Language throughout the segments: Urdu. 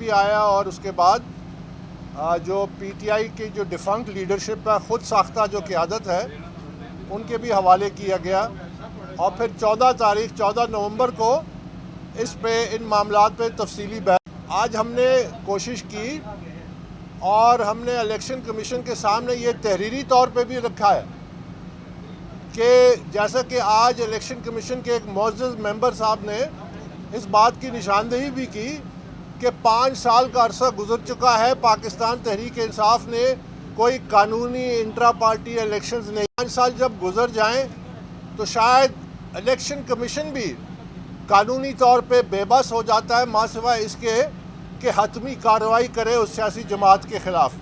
بھی آیا اور اس کے بعد جو پی ٹی آئی کی جو ڈیفنکٹ لیڈرشپ ہے، خود ساختہ جو قیادت ہے، ان کے بھی حوالے کیا گیا، اور پھر 14 نومبر کو اس پہ ان معاملات پہ تفصیلی بحث آج ہم نے کوشش کی، اور ہم نے الیکشن کمیشن کے سامنے یہ تحریری طور پہ بھی رکھا ہے کہ جیسا کہ آج الیکشن کمیشن کے ایک معزز ممبر صاحب نے اس بات کی نشاندہی بھی کی کہ 5 سال کا عرصہ گزر چکا ہے، پاکستان تحریک انصاف نے کوئی قانونی انٹرا پارٹی الیکشنز نہیں. 5 سال جب گزر جائیں تو شاید الیکشن کمیشن بھی قانونی طور پہ بے بس ہو جاتا ہے، ماں سوائے اس کے کہ حتمی کارروائی کرے اس سیاسی جماعت کے خلاف.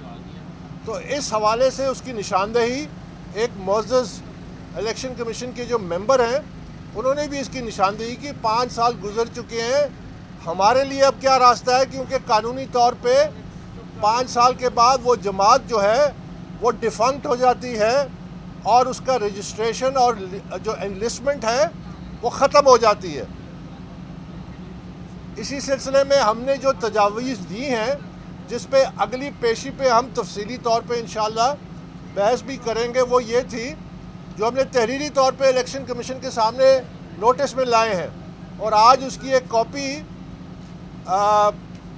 تو اس حوالے سے اس کی نشاندہی ایک معزز الیکشن کمیشن کے جو ممبر ہیں انہوں نے بھی اس کی نشاندہی کی. 5 سال گزر چکے ہیں، ہمارے لیے اب کیا راستہ ہے، کیونکہ قانونی طور پہ 5 سال کے بعد وہ جماعت جو ہے وہ ڈیفنکٹ ہو جاتی ہے اور اس کا رجسٹریشن اور جو انلسٹمنٹ ہے وہ ختم ہو جاتی ہے. اسی سلسلے میں ہم نے جو تجاویز دی ہیں، جس پہ اگلی پیشی پہ ہم تفصیلی طور پہ انشاءاللہ بحث بھی کریں گے، وہ یہ تھی جو ہم نے تحریری طور پہ الیکشن کمیشن کے سامنے نوٹس میں لائے ہیں، اور آج اس کی ایک کاپی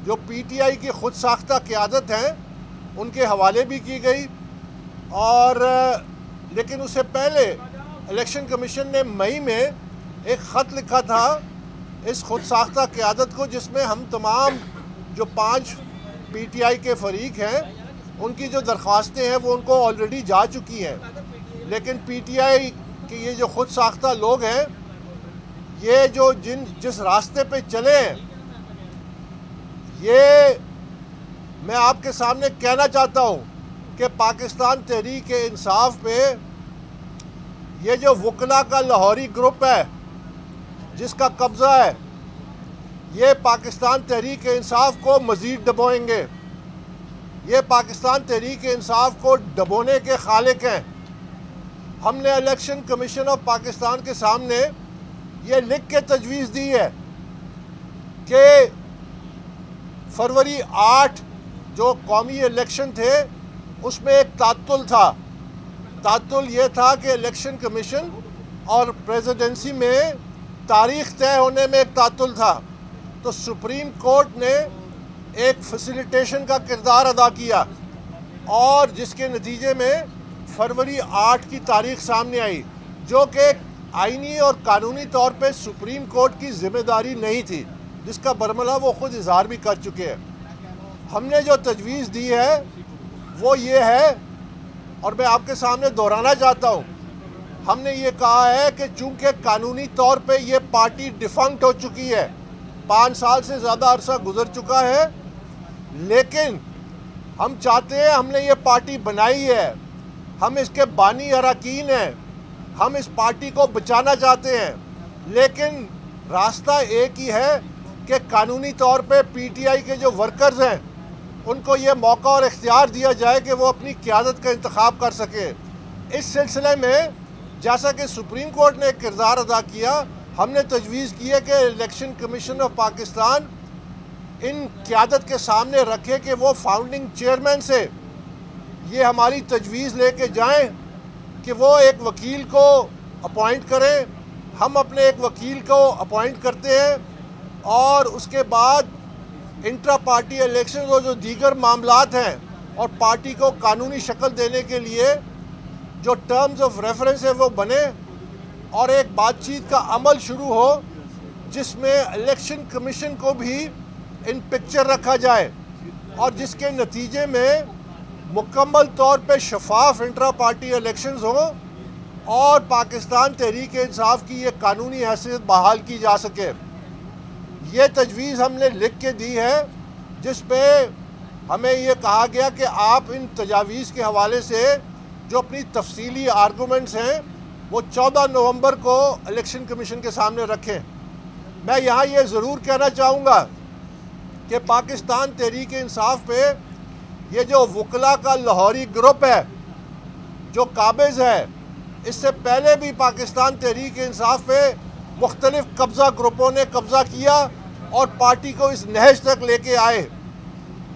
جو پی ٹی آئی کی خود ساختہ قیادت ہیں ان کے حوالے بھی کی گئی. اور لیکن اس سے پہلے الیکشن کمیشن نے مئی میں ایک خط لکھا تھا اس خود ساختہ قیادت کو، جس میں ہم تمام جو 5 پی ٹی آئی کے فریق ہیں ان کی جو درخواستیں ہیں وہ ان کو آلریڈی جا چکی ہیں. لیکن پی ٹی آئی کے یہ جو خود ساختہ لوگ ہیں، یہ جو جس راستے پہ چلے ہیں، یہ میں آپ کے سامنے کہنا چاہتا ہوں کہ پاکستان تحریک انصاف پہ یہ جو وکلا کا لاہوری گروپ ہے جس کا قبضہ ہے، یہ پاکستان تحریک انصاف کو مزید ڈبوئیں گے. یہ پاکستان تحریک انصاف کو ڈبونے کے خالق ہیں. ہم نے الیکشن کمیشن آف پاکستان کے سامنے یہ لکھ کے تجویز دی ہے کہ فروری 8 جو قومی الیکشن تھے اس میں ایک تعطل تھا. تعطل یہ تھا کہ الیکشن کمیشن اور پریزیڈنسی میں تاریخ طے ہونے میں ایک تعطل تھا. تو سپریم کورٹ نے ایک فیسیلیٹیشن کا کردار ادا کیا، اور جس کے نتیجے میں فروری 8 کی تاریخ سامنے آئی، جو کہ آئینی اور قانونی طور پہ سپریم کورٹ کی ذمہ داری نہیں تھی، جس کا برملا وہ خود اظہار بھی کر چکے ہیں. ہم نے جو تجویز دی ہے وہ یہ ہے، اور میں آپ کے سامنے دہرانا چاہتا ہوں، ہم نے یہ کہا ہے کہ چونکہ قانونی طور پہ یہ پارٹی ڈیفنکٹ ہو چکی ہے، 5 سال سے زیادہ عرصہ گزر چکا ہے، لیکن ہم چاہتے ہیں، ہم نے یہ پارٹی بنائی ہے، ہم اس کے بانی اراکین ہیں، ہم اس پارٹی کو بچانا چاہتے ہیں، لیکن راستہ ایک ہی ہے کہ قانونی طور پہ پی ٹی آئی کے جو ورکرز ہیں ان کو یہ موقع اور اختیار دیا جائے کہ وہ اپنی قیادت کا انتخاب کر سکے. اس سلسلے میں جیسا کہ سپریم کورٹ نے ایک کردار ادا کیا، ہم نے تجویز کی ہے کہ الیکشن کمیشن آف پاکستان ان قیادت کے سامنے رکھے کہ وہ فاؤنڈنگ چیئرمین سے یہ ہماری تجویز لے کے جائیں کہ وہ ایک وکیل کو اپوائنٹ کریں. ہم اپنے ایک وکیل کو اپوائنٹ کرتے ہیں، اور اس کے بعد انٹرا پارٹی الیکشن اور جو دیگر معاملات ہیں اور پارٹی کو قانونی شکل دینے کے لیے جو ٹرمز آف ریفرنس ہے وہ بنے، اور ایک بات چیت کا عمل شروع ہو جس میں الیکشن کمیشن کو بھی ان پکچر رکھا جائے، اور جس کے نتیجے میں مکمل طور پہ شفاف انٹرا پارٹی الیکشنز ہوں اور پاکستان تحریک انصاف کی یہ قانونی حیثیت بحال کی جا سکے. یہ تجویز ہم نے لکھ کے دی ہے، جس پہ ہمیں یہ کہا گیا کہ آپ ان تجاویز کے حوالے سے جو اپنی تفصیلی آرگومنٹس ہیں وہ 14 نومبر کو الیکشن کمیشن کے سامنے رکھیں. میں یہاں یہ ضرور کہنا چاہوں گا کہ پاکستان تحریک انصاف پہ یہ جو وکلا کا لاہوری گروپ ہے جو قابض ہے، اس سے پہلے بھی پاکستان تحریک انصاف پہ مختلف قبضہ گروپوں نے قبضہ کیا اور پارٹی کو اس نہج تک لے کے آئے.